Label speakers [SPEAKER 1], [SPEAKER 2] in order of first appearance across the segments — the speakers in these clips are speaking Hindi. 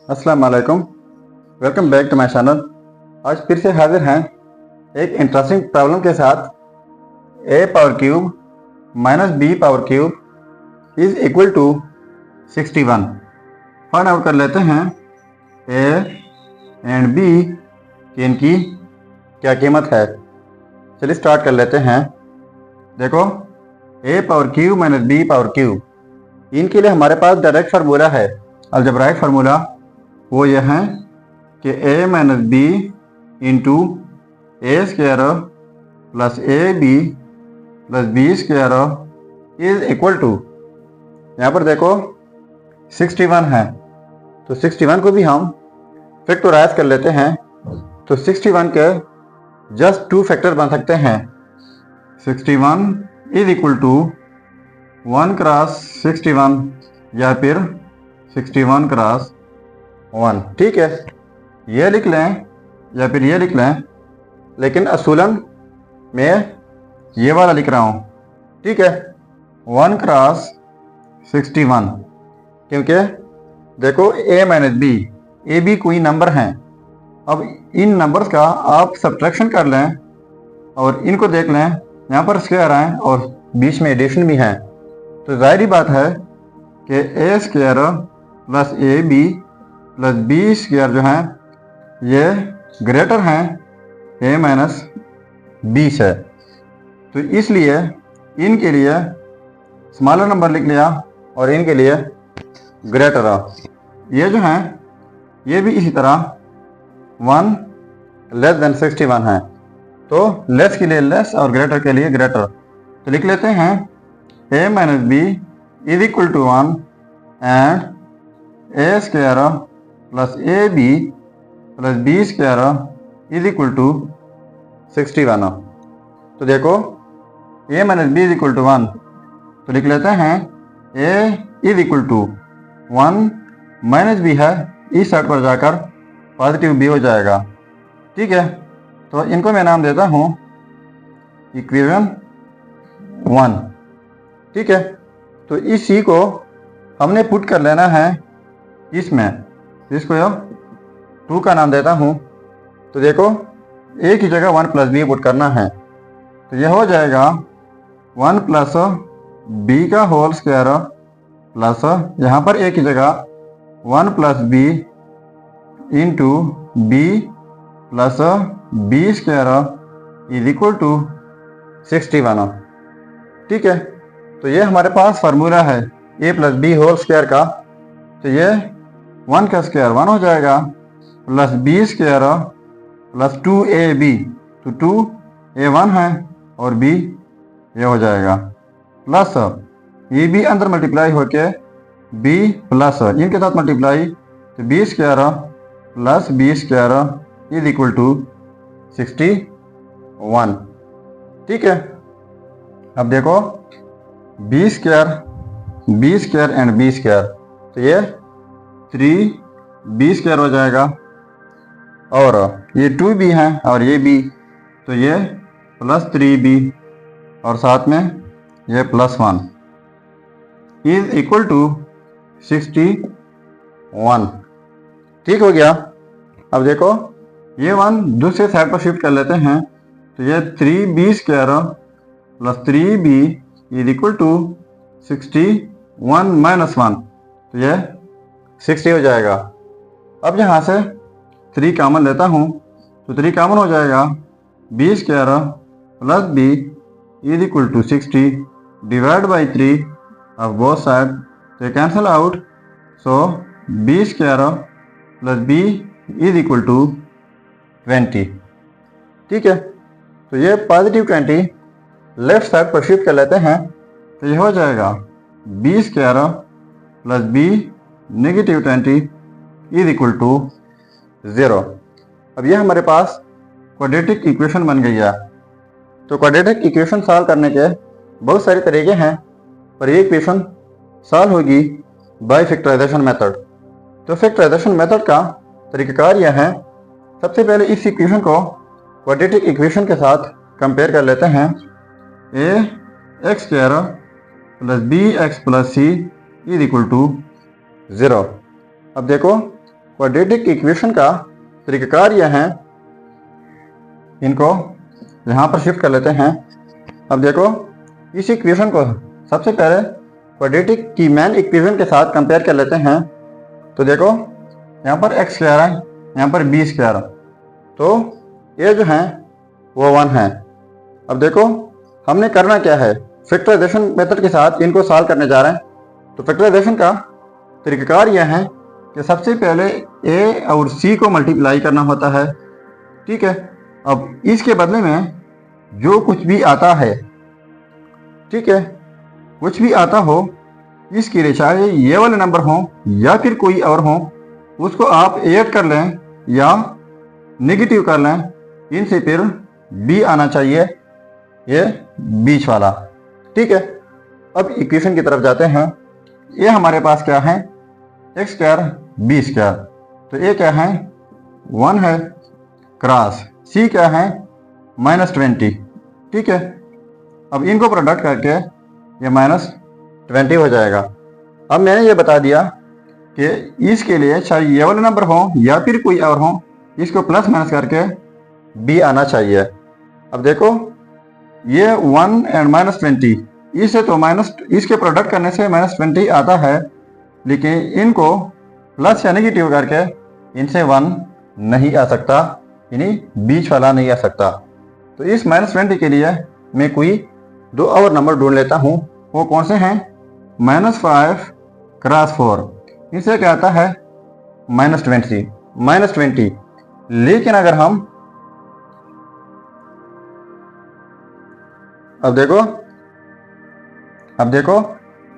[SPEAKER 1] अस्सलाम वालेकुम। Welcome back to my channel. आज फिर से हाजिर हैं एक इंटरेस्टिंग प्रॉब्लम के साथ। a power cube minus B power cube is equal to 61। Find out कर लेते हैं a एंड b की इनकी क्या कीमत है। चलिए स्टार्ट कर लेते हैं। देखो a power cube minus b power cube इनके लिए हमारे पास डायरेक्ट फार्मूला है। अलजेब्राइक फार्मूला वो यह है कि a minus B into A square plus A B plus B square is equal to, यहाँ पर देखो 61 है, तो 61 को भी हम फैक्टराइज कर लेते हैं। तो 61 के जस्ट 2 फैक्टर बन सकते हैं। 61 इज इक्वल टू 1 क्रॉस 61 या फिर 61 क्रॉस 1। ठीक है, ये लिख लें या फिर ये लिख लें, लेकिन असूलन मैं ये वाला लिख रहा हूँ। ठीक है, 1 क्रॉस 61, क्योंकि देखो a minus B, A B कोई नंबर हैं। अब इन नंबर्स का आप सब्ट्रैक्शन कर लें और इनको देख लें, यहाँ पर स्क्वायर आए और बीच में एडिशन भी है, तो ज़ाहिर बात है कि a square plus A B plus B square जो है ये ग्रेटर हैं a माइनस बी से। तो इसलिए इनके लिए स्मॉलर नंबर लिख लिया और इनके लिए ग्रेटर। ये जो हैं ये भी इसी तरह 1 लेस देन 61 है, तो लेस के लिए लेस और ग्रेटर के लिए ग्रेटर। तो लिख लेते हैं a minus B is equal to 1 and A square plus A B plus B square is equal to 61। तो देखो a minus B is equal to 1, तो लिख लेते हैं a is equal to 1 minus B है, इस साइड पर जाकर पॉजिटिव b हो जाएगा। ठीक है, तो इनको मैं नाम देता हूँ इक्वेशन 1। ठीक है, तो इस c को हमने पुट कर लेना है इसमें, इसको 2 का नाम देता हूँ। तो देखो a की जगह 1 प्लस बी पुट करना है, तो यह हो जाएगा 1 प्लस बी का होल स्क्वायर प्लस यहाँ पर a की जगह 1 plus B into B plus B square is equal to 61। ठीक है, तो ये हमारे पास फार्मूला है a plus B whole square का। तो ये 1 का स्क्वायर 1 हो जाएगा plus B square plus 2ab, तो 2a1 है और b ये हो जाएगा प्लस ये भी अंदर मल्टीप्लाई होके b प्लस इनके साथ मल्टीप्लाई, तो b square plus b square is equal to 61। ठीक है, अब देखो b square and b square, तो ये 3b स्क्वायर हो जाएगा और ये 2b है और ये b, तो ये प्लस 3b और साथ में ये प्लस 1 इज इक्वल टू 61। ठीक हो गया। अब देखो ये 1 दूसरे साइड पर शिफ्ट कर लेते हैं, तो ये 3b square plus 3b is equal to 61 minus 1, तो ये 60 हो जाएगा। अब यहाँ से 3 कॉमन लेता हूँ, तो 3 कॉमन हो जाएगा b square plus b is equal to 60 divide by 3 of both side, तो cancel out, so b square plus b is equal to 20। ठीक है, तो ये पॉजिटिव 20 लेफ्ट साइड पर शिफ्ट कर लेते हैं, तो ये हो जाएगा b square plus b negative 20 is equal to 0। अब ये हमारे पास क्वाड्रेटिक इक्वेशन बन गई है। तो क्वाड्रेटिक इक्वेशन सॉल्व करने के बहुत सारे तरीके हैं, पर ये इक्वेशन सॉल्व होगी बाय फैक्टराइजेशन मेथड। तो फैक्टराइजेशन मेथड का तरीकाकार यह है, सबसे पहले इस इक्वेशन को क्वाड्रेटिक इक्वेशन के साथ कंपेयर कर लेते हैं। a x square plus B X plus C is equal to 0। अब देखो क्वाड्रेटिक इक्वेशन का तरीकाकार यह है, इनको यहाँ पर शिफ्ट कर लेते हैं। अब देखो इस इक्वेशन को सबसे पहले क्वाड्रेटिक की मेन इक्वेशन के साथ कंपेयर कर लेते हैं। तो देखो यहाँ पर x स्क्वायर है, यहाँ पर b स्क्वायर, तो ये जो है वो 1 है। अब देखो हमने करना क्या है, फैक्टराइजेशन मेथड के साथ इनको सॉल्व करने जा रहे हैं। तो फैक्टराइजेशन का तरीकाकार यह है कि सबसे पहले a और c को मल्टीप्लाई करना होता है, ठीक है। अब इसके बदले में जो कुछ भी आता है, ठीक है, कुछ भी आता हो इसके लिए, चाहे ये वाले नंबर हो या फिर कोई और हो, उसको आप ऐड कर लें या नेगेटिव कर लें, इनसे फिर b आना चाहिए, ये बीच वाला, ठीक है। अब इक्वेशन की तरफ जाते हैं। ये हमारे पास क्या है, x स्क्वायर b स्क्वायर, तो ये क्या है 1 है क्रॉस c क्या है -20, ठीक है। अब इनको प्रोडक्ट करके ये -20 हो जाएगा। अब मैंने ये बता दिया कि इसके लिए चाहे ये वाले नंबर हो या फिर कोई और हो, इसको प्लस माइनस करके b आना चाहिए। अब देखो ये 1 एंड -20, इससे तो इसके प्रोडक्ट करने से -20 आता है, लेकिन इनको प्लस या नेगेटिव करके इनसे 1 नहीं आ सकता, यानी बीच वाला नहीं आ सकता। तो इस -20 के लिए मैं कोई दो और नंबर ढूंढ लेता हूँ। वो कौन से हैं, -5 क्रॉस 4, इसे क्या आता है -20। लेकिन अगर हम अब देखो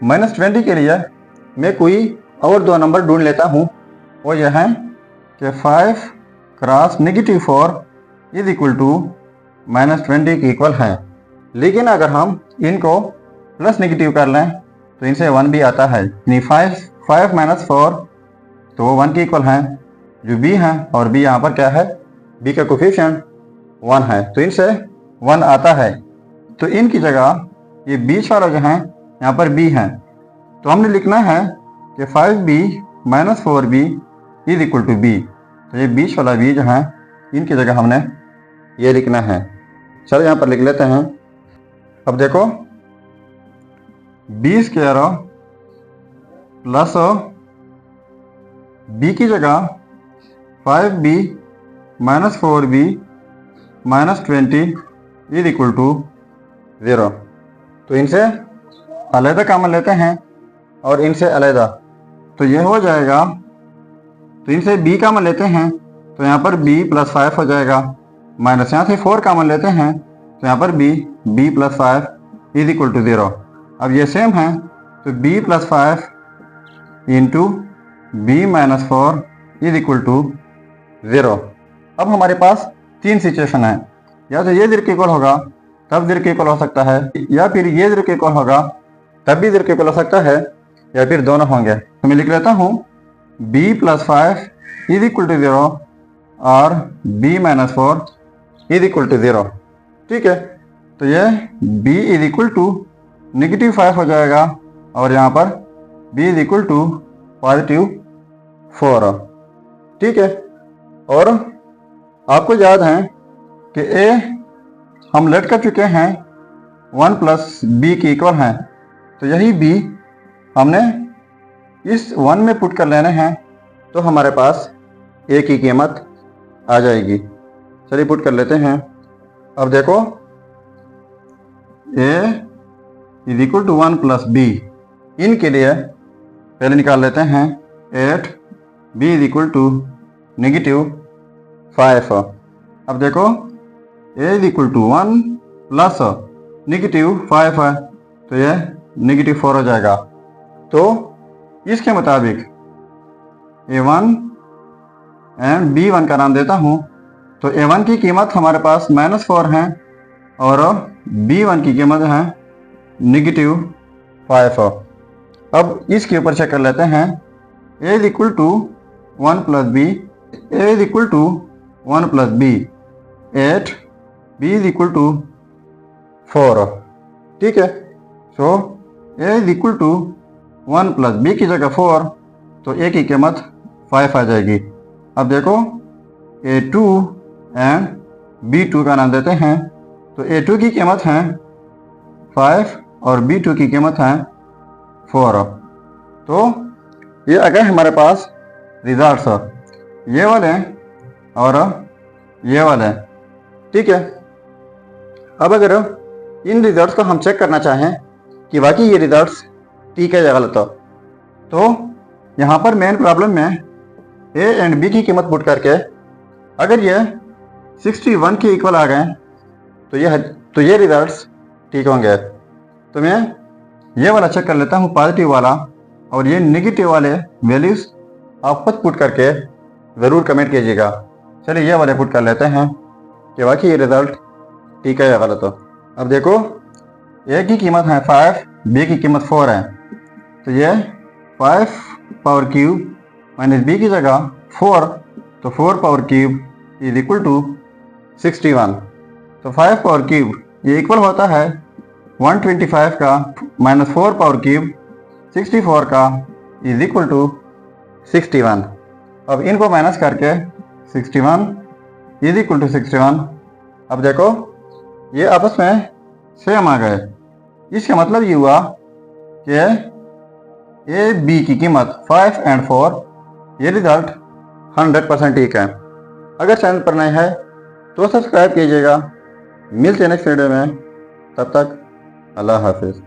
[SPEAKER 1] -20 के लिए मैं कोई और दो नंबर ढूंढ लेता हूँ। वो यह है कि 5 क्रॉस -4 इज इक्वल टू -20 के इक्वल है। लेकिन अगर हम इनको प्लस नेगेटिव कर लें तो इनसे 1 भी आता है, यानी 5 माइनस 4 तो वो 1 के इक्वल हैं, जो b है, और b यहाँ पर क्या है, b का कोफिशिएंट 1 है, तो इनसे 1 आता है। तो इनकी जगह ये बीच वाला जो है यहाँ पर b है, तो हमने लिखना है कि 5b minus 4b is equal to b। तो ये बीच वाला b जो है इनकी जगह हमने ये लिखना है। चलो यहाँ पर लिख लेते हैं। अब देखो b स्क्वायर प्लस b की जगह 5b minus 4b minus 20 is equal to 0। तो इनसे अलहदा कॉमन लेते हैं और इनसे अलहदा, तो ये हो जाएगा। तो इनसे b कॉमन लेते हैं तो यहाँ पर b प्लस 5 हो जाएगा, माइनस यहाँ से 4 कॉमन लेते हैं तो यहाँ पर b plus 5 is equal to 0। अब ये सेम है, तो b plus 5 into b minus 4 is equal to 0। अब हमारे पास 3 सिचुएशन है, या तो ये 0 के इक्वल होगा तब 0 के इक्वल हो सकता है, या फिर ये 0 के इक्वल होगा तब भी 0 के इक्वल हो सकता है, या फिर दोनों होंगे। तो मैं लिख लेता हूँ b plus 5 is equal to 0 और b minus 4 is equal to 0, ठीक है। तो ये b इज इक्वल टू -5 हो जाएगा और यहाँ पर b इज इक्वल टू +4, ठीक है। और आपको याद है कि a हम लेट कर चुके हैं 1 प्लस b के इक्वल हैं, तो यही b हमने इस 1 में पुट कर लेने हैं, तो हमारे पास a की कीमत आ जाएगी। चलिए पुट कर लेते हैं। अब देखो a is equal to 1 plus b, इनके लिए पहले निकाल लेते हैं 8, b इज इक्वल टू -5। अब देखो a is equal to 1 plus -5 है, तो ये -4 हो जाएगा। तो इसके मुताबिक a1 एंड b1 का नाम देता हूँ, तो a1 की कीमत हमारे पास -4 है और b1 की कीमत है -5। अब इसके ऊपर चेक कर लेते हैं। a is equal to 1 plus b, a is equal to 1 plus b 8, b is equal to 4, ठीक है। So a is equal to 1 plus b की जगह 4, तो a की कीमत 5 आ जाएगी। अब देखो A2 एंड B2 का नाम देते हैं। तो A2 की कीमत है 5 और B2 की कीमत है 4। तो ये आ गए हमारे पास रिजल्ट्स, ये वाले और ये वाले। ठीक है, अब अगर इन रिजल्ट्स को हम चेक करना चाहें कि वाकई ये रिजल्ट्स ठीक है या गलत हो, तो यहाँ पर मेन प्रॉब्लम में A एंड B की कीमत पुट करके अगर ये 61 के इक्वल आ गए तो ये रिजल्ट्स ठीक होंगे। तो मैं ये वाला चेक कर लेता हूँ, पॉजिटिव वाला, और ये नेगेटिव वाले वैल्यूज़ आप खुद पुट करके ज़रूर कमेंट कीजिएगा। चलिए ये वाले पुट कर लेते हैं कि वाकई ये रिज़ल्ट ठीक है या गलत हो। अब देखो A की कीमत है 5, B की कीमत 4 है। तो ये 5 पावर क्यूब माइनस B की जगह 4, तो 4 power cube is equal to 61। तो 5 पावर क्यूब ये इक्वल होता है 125 का माइनस 4 पावर क्यूब 64 का इज इक्वल टू 61। अब इनको माइनस करके 61 इज इक्वल टू 61। अब देखो ये आपस में सेम आ गए। इसका मतलब ये हुआ कि A B की कीमत 5 एंड 4, ये रिजल्ट 100% ठीक है। अगर चैनल पर नए है तो सब्सक्राइब कीजिएगा। मिलते हैं नेक्स्ट वीडियो में, तब तक अल्लाह हाफिज़।